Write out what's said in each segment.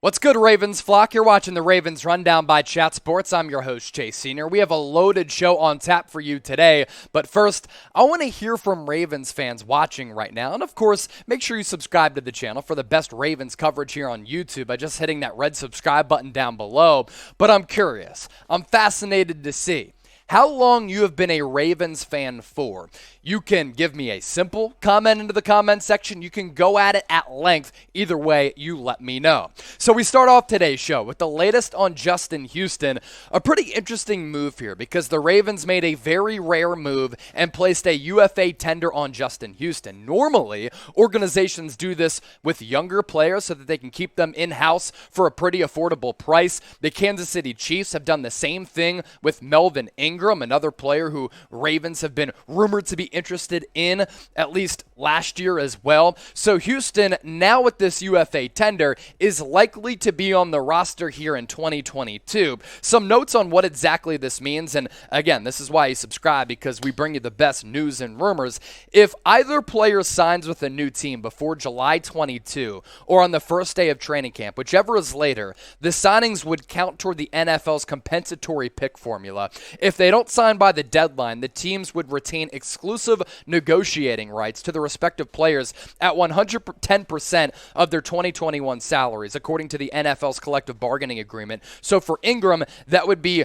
What's good, Ravens flock? You're watching the Ravens Rundown by Chat Sports. I'm your host, Chase Sr. We have a loaded show on tap for you today. But first, I want to hear from Ravens fans watching right now. And of course, make sure you subscribe to the channel for the best Ravens coverage here on YouTube by just hitting that red subscribe button down below. But I'm curious. I'm fascinated to see how long you have been a Ravens fan for. You can give me a simple comment into the comment section. You can go at it at length. Either way, you let me know. So we start off today's show with the latest on Justin Houston. A pretty interesting move here because the Ravens made a very rare move and placed a UFA tender on Justin Houston. Normally, organizations do this with younger players so that they can keep them in-house for a pretty affordable price. The Kansas City Chiefs have done the same thing with Melvin Ingram, another player who Ravens have been rumored to be interested in, at least last year as well. So Houston, now with this UFA tender, is likely to be on the roster here in 2022. Some notes on what exactly this means, and again, this is why you subscribe, because we bring you the best news and rumors. If either player signs with a new team before July 22 or on the first day of training camp, whichever is later, the signings would count toward the NFL's compensatory pick formula. If they don't sign by the deadline, the teams would retain exclusive negotiating rights to the respective players at 110% of their 2021 salaries, according to the NFL's collective bargaining agreement. So for Ingram, that would be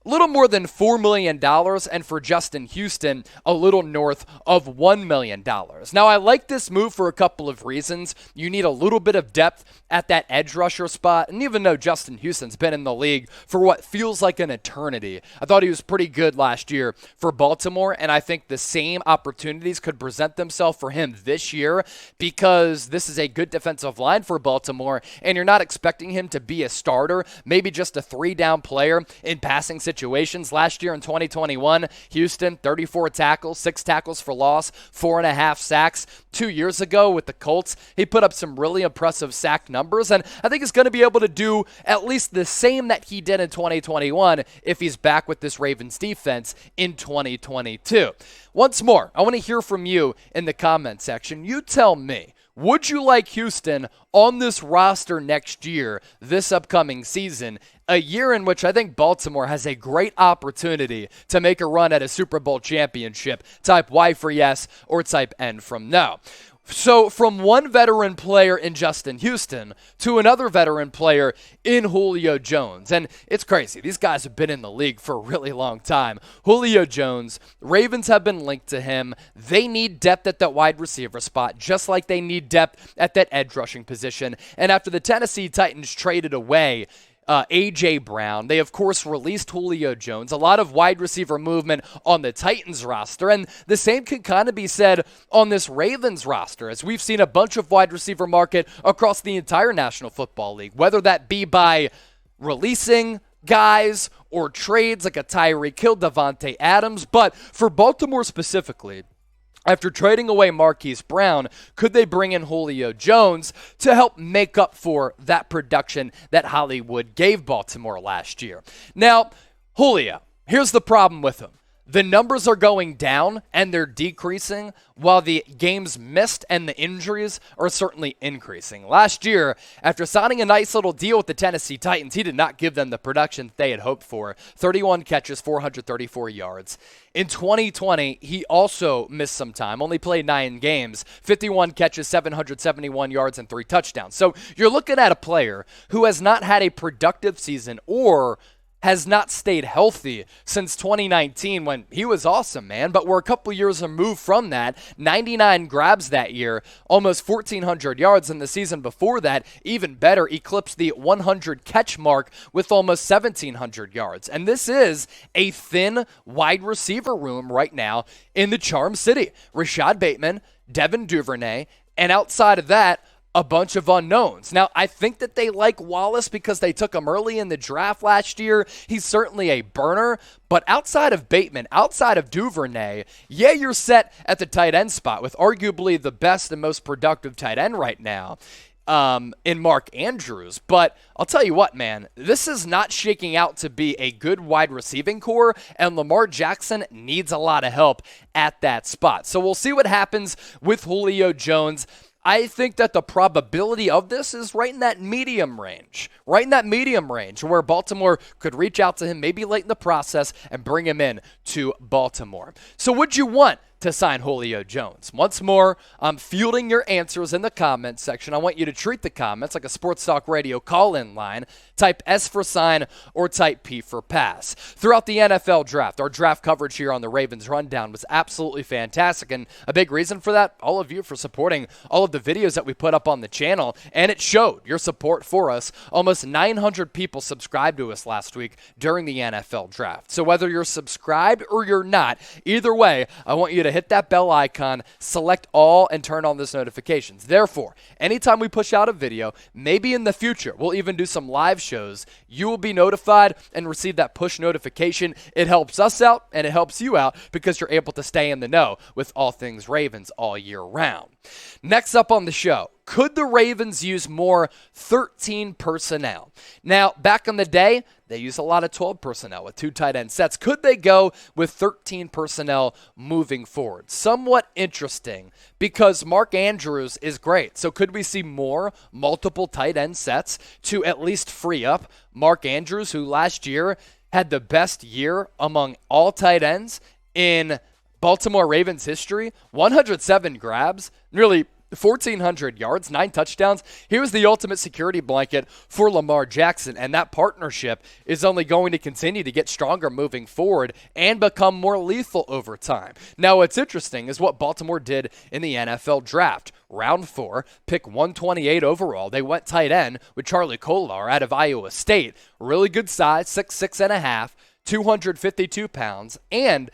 little more than $4 million, and for Justin Houston, a little north of $1 million. Now, I like this move for a couple of reasons. You need a little bit of depth at that edge rusher spot, and even though Justin Houston's been in the league for what feels like an eternity, I thought he was pretty good last year for Baltimore, and I think the same opportunities could present themselves for him this year because this is a good defensive line for Baltimore, and you're not expecting him to be a starter, maybe just a three-down player in passing situations. Last year in 2021, Houston, 34 tackles, 6 tackles for loss, 4.5 sacks. 2 years ago with the Colts, he put up some really impressive sack numbers, and I think he's going to be able to do at least the same that he did in 2021 if he's back with this Ravens defense in 2022. Once more, I want to hear from you in the comment section. You tell me, would you like Houston on this roster next year, this upcoming season, a year in which I think Baltimore has a great opportunity to make a run at a Super Bowl championship? Type Y for yes or type N from no. So from one veteran player in Justin Houston to another veteran player in Julio Jones. And it's crazy. These guys have been in the league for a really long time. Julio Jones, Ravens have been linked to him. They need depth at that wide receiver spot, just like they need depth at that edge rushing position. And after the Tennessee Titans traded away A.J. Brown, they, of course, released Julio Jones. A lot of wide receiver movement on the Titans roster, and the same can kind of be said on this Ravens roster, as we've seen a bunch of wide receiver market across the entire National Football League, whether that be by releasing guys or trades like a Tyreek Hill, Devontae Adams. But for Baltimore specifically, after trading away Marquise Brown, could they bring in Julio Jones to help make up for that production that Hollywood gave Baltimore last year? Now, Julio, here's the problem with him. The numbers are going down and they're decreasing while the games missed and the injuries are certainly increasing. Last year, after signing a nice little deal with the Tennessee Titans, he did not give them the production they had hoped for. 31 catches, 434 yards. In 2020, he also missed some time, only played 9 games, 51 catches, 771 yards, and 3 touchdowns. So you're looking at a player who has not had a productive season or has not stayed healthy since 2019 when he was awesome, man. But we're a couple years removed from that. 99 grabs that year, almost 1,400 yards. In the season before that, even better, eclipsed the 100 catch mark with almost 1,700 yards. And this is a thin wide receiver room right now in the Charm City. Rashad Bateman, Devin Duvernay, and outside of that, a bunch of unknowns. Now, I think that they like Wallace because they took him early in the draft last year. He's certainly a burner, but outside of Bateman, outside of Duvernay, yeah, you're set at the tight end spot with arguably the best and most productive tight end right now in Mark Andrews. But I'll tell you what, man, this is not shaking out to be a good wide receiving core, and Lamar Jackson needs a lot of help at that spot. So we'll see what happens with Julio Jones. I think that the probability of this is right in that medium range. Right in that medium range where Baltimore could reach out to him maybe late in the process and bring him in to Baltimore. So would you want to sign Julio Jones? Once more, I'm fielding your answers in the comments section. I want you to treat the comments like a Sports Talk Radio call-in line. Type S for sign or type P for pass. Throughout the NFL draft, our draft coverage here on the Ravens Rundown was absolutely fantastic, and a big reason for that, all of you for supporting all of the videos that we put up on the channel, and it showed your support for us. Almost 900 people subscribed to us last week during the NFL draft. So whether you're subscribed or you're not, either way, I want you to hit that bell icon, select all, and turn on those notifications. Therefore, anytime we push out a video, maybe in the future, we'll even do some live shows, you will be notified and receive that push notification. It helps us out and it helps you out because you're able to stay in the know with all things Ravens all year round. Next up on the show, could the Ravens use more 13 personnel? Now, back in the day, they used a lot of 12 personnel with 2 tight end sets. Could they go with 13 personnel moving forward? Somewhat interesting because Mark Andrews is great. So could we see more multiple tight end sets to at least free up Mark Andrews, who last year had the best year among all tight ends in Baltimore Ravens history? 107 grabs, nearly 1,400 yards, 9 touchdowns. He was the ultimate security blanket for Lamar Jackson, and that partnership is only going to continue to get stronger moving forward and become more lethal over time. Now, what's interesting is what Baltimore did in the NFL draft. Round 4, pick 128 overall. They went tight end with Charlie Kolar out of Iowa State. Really good size, 6'6.5", 252 pounds, and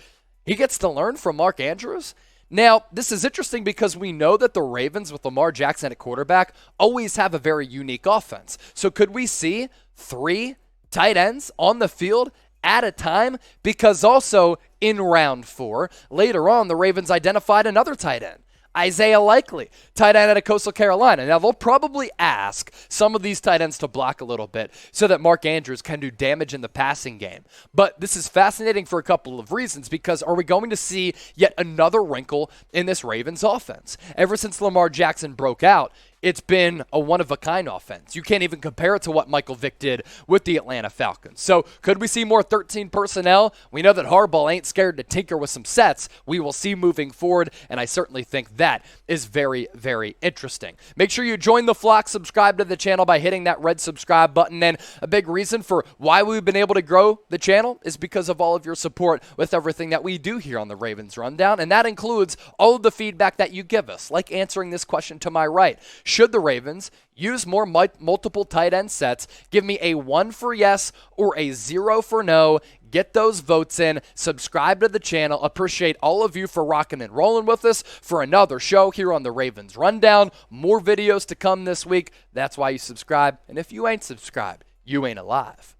he gets to learn from Mark Andrews. Now, this is interesting because we know that the Ravens with Lamar Jackson at quarterback always have a very unique offense. So could we see 3 tight ends on the field at a time? Because also in round 4, later on, the Ravens identified another tight end, Isaiah Likely, tight end out of Coastal Carolina. Now, they'll probably ask some of these tight ends to block a little bit so that Mark Andrews can do damage in the passing game. But this is fascinating for a couple of reasons, because are we going to see yet another wrinkle in this Ravens offense? Ever since Lamar Jackson broke out, it's been a one-of-a-kind offense. You can't even compare it to what Michael Vick did with the Atlanta Falcons. So could we see more 13 personnel? We know that Harbaugh ain't scared to tinker with some sets. We will see moving forward, and I certainly think that is very, very interesting. Make sure you join the flock, subscribe to the channel by hitting that red subscribe button. And a big reason for why we've been able to grow the channel is because of all of your support with everything that we do here on the Ravens Rundown, and that includes all of the feedback that you give us, like answering this question to my right. Should the Ravens use more multiple tight end sets? Give me a 1 for yes or a 0 for no. Get those votes in. Subscribe to the channel. Appreciate all of you for rocking and rolling with us for another show here on the Ravens Rundown. More videos to come this week. That's why you subscribe. And if you ain't subscribed, you ain't alive.